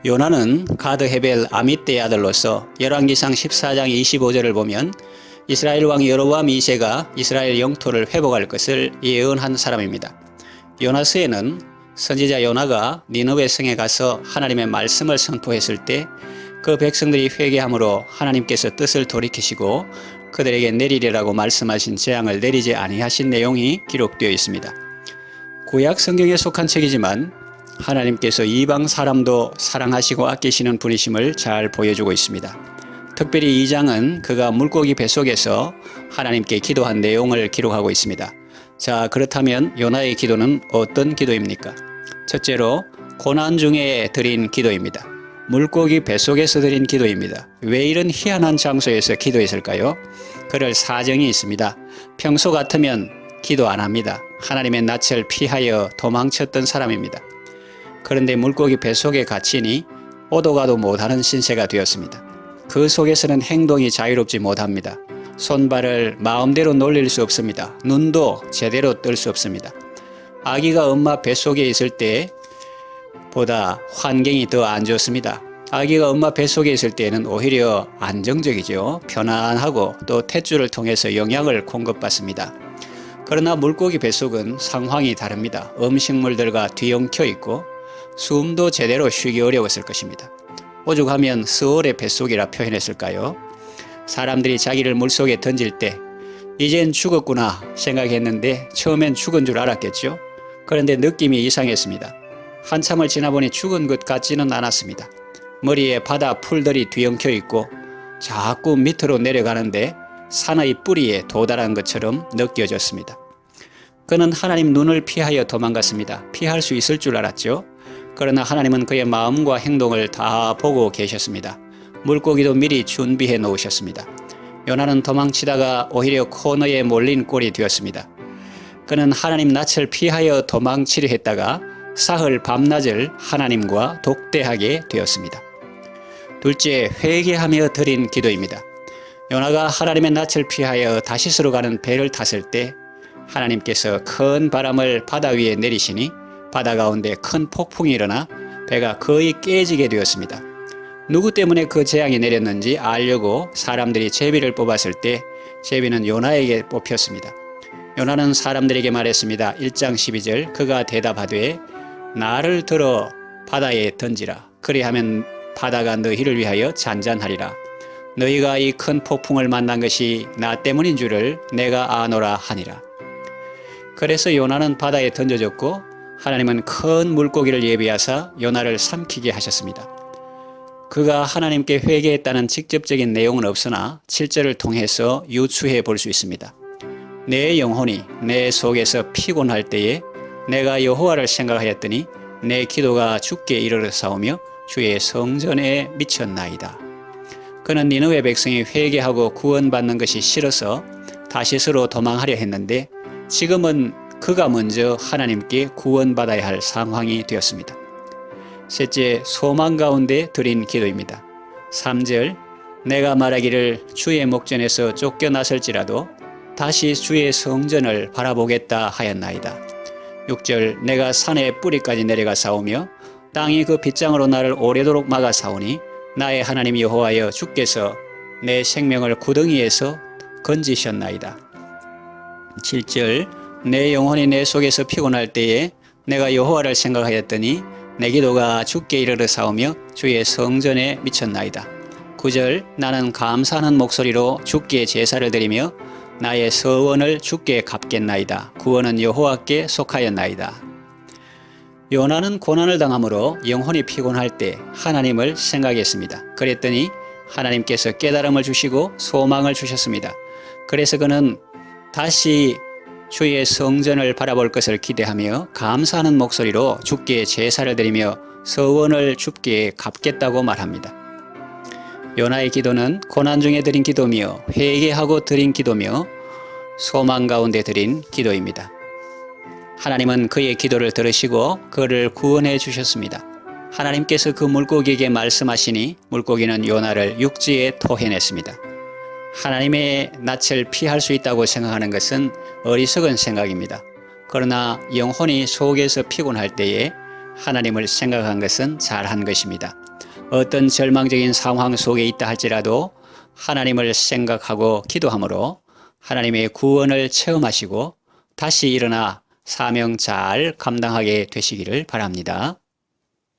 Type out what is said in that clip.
요나는 가드 헤벨 아mit대의 아들로서 열왕기상 14장 25절을 보면 이스라엘 왕 여로보암 2세가 이스라엘 영토를 회복할 것을 예언한 사람입니다. 요나서에는 선지자 요나가 니느웨 성에 가서 하나님의 말씀을 선포했을 때 그 백성들이 회개함으로 하나님께서 뜻을 돌이키시고 그들에게 내리리라고 말씀하신 재앙을 내리지 아니하신 내용이 기록되어 있습니다. 구약 성경에 속한 책이지만 하나님께서 이방 사람도 사랑하시고 아끼시는 분이심을 잘 보여주고 있습니다. 특별히 2장은 그가 물고기 뱃속에서 하나님께 기도한 내용을 기록하고 있습니다. 자, 그렇다면 요나의 기도는 어떤 기도입니까? 첫째로 고난 중에 드린 기도입니다. 물고기 뱃속에서 드린 기도입니다. 왜 이런 희한한 장소에서 기도했을까요? 그럴 사정이 있습니다. 평소 같으면 기도 안 합니다. 하나님의 낯을 피하여 도망쳤던 사람입니다. 그런데 물고기 뱃속에 갇히니 오도 가도 못하는 신세가 되었습니다. 그 속에서는 행동이 자유롭지 못합니다. 손발을 마음대로 놀릴 수 없습니다. 눈도 제대로 뜰 수 없습니다. 아기가 엄마 뱃속에 있을 때보다 환경이 더 안 좋습니다. 아기가 엄마 뱃속에 있을 때는 오히려 안정적이죠. 편안하고 또 탯줄을 통해서 영양을 공급받습니다. 그러나 물고기 뱃속은 상황이 다릅니다. 음식물들과 뒤엉켜 있고 숨도 제대로 쉬기 어려웠을 것입니다. 오죽하면 스월의 뱃속이라 표현했을까요? 사람들이 자기를 물속에 던질 때 이젠 죽었구나 생각했는데 처음엔 죽은 줄 알았겠죠. 그런데 느낌이 이상했습니다. 한참을 지나보니 죽은 것 같지는 않았습니다. 머리에 바다 풀들이 뒤엉켜 있고 자꾸 밑으로 내려가는데 산의 뿌리에 도달한 것처럼 느껴졌습니다. 그는 하나님 눈을 피하여 도망갔습니다. 피할 수 있을 줄 알았죠. 그러나 하나님은 그의 마음과 행동을 다 보고 계셨습니다. 물고기도 미리 준비해 놓으셨습니다. 요나는 도망치다가 오히려 코너에 몰린 꼴이 되었습니다. 그는 하나님 낯을 피하여 도망치려 했다가 사흘 밤낮을 하나님과 독대하게 되었습니다. 둘째, 회개하며 드린 기도입니다. 요나가 하나님의 낯을 피하여 다시스로 가는 배를 탔을 때 하나님께서 큰 바람을 바다 위에 내리시니 바다 가운데 큰 폭풍이 일어나 배가 거의 깨지게 되었습니다. 누구 때문에 그 재앙이 내렸는지 알려고 사람들이 제비를 뽑았을 때 제비는 요나에게 뽑혔습니다. 요나는 사람들에게 말했습니다. 1장 12절 그가 대답하되 나를 들어 바다에 던지라. 그리하면 바다가 너희를 위하여 잔잔하리라. 너희가 이 큰 폭풍을 만난 것이 나 때문인 줄을 내가 아노라 하니라. 그래서 요나는 바다에 던져졌고 하나님은 큰 물고기를 예비하사 요나를 삼키게 하셨습니다. 그가 하나님께 회개했다는 직접적인 내용은 없으나 7절을 통해서 유추해 볼 수 있습니다. 내 영혼이 내 속에서 피곤할 때에 내가 여호와를 생각하였더니 내 기도가 주께 이르러사오며 주의 성전에 미쳤나이다. 그는 니느웨 백성이 회개하고 구원받는 것이 싫어서 다시스로 도망하려 했는데 지금은 그가 먼저 하나님께 구원받아야 할 상황이 되었습니다. 셋째, 소망 가운데 드린 기도입니다. 3절, 내가 말하기를 주의 목전에서 쫓겨났을지라도 다시 주의 성전을 바라보겠다 하였나이다. 6절, 내가 산의 뿌리까지 내려가 싸우며 땅이 그 빗장으로 나를 오래도록 막아 싸우니 나의 하나님 여호와여 주께서 내 생명을 구덩이에서 건지셨나이다. 7절, 내 영혼이 내 속에서 피곤할 때에 내가 여호와를 생각하였더니 내 기도가 주께 이르러사오며 주의 성전에 미쳤나이다. 9절, 나는 감사하는 목소리로 주께 제사를 드리며 나의 서원을 주께 갚겠나이다. 구원은 여호와께 속하였나이다. 요나는 고난을 당함으로 영혼이 피곤할 때 하나님을 생각했습니다. 그랬더니 하나님께서 깨달음을 주시고 소망을 주셨습니다. 그래서 그는 다시 주의 성전을 바라볼 것을 기대하며 감사하는 목소리로 주께 제사를 드리며 서원을 주께 갚겠다고 말합니다. 요나의 기도는 고난 중에 드린 기도며 회개하고 드린 기도며 소망 가운데 드린 기도입니다. 하나님은 그의 기도를 들으시고 그를 구원해 주셨습니다. 하나님께서 그 물고기에게 말씀하시니 물고기는 요나를 육지에 토해냈습니다. 하나님의 낯을 피할 수 있다고 생각하는 것은 어리석은 생각입니다. 그러나 영혼이 속에서 피곤할 때에 하나님을 생각한 것은 잘한 것입니다. 어떤 절망적인 상황 속에 있다 할지라도 하나님을 생각하고 기도함으로 하나님의 구원을 체험하시고 다시 일어나 사명 잘 감당하게 되시기를 바랍니다.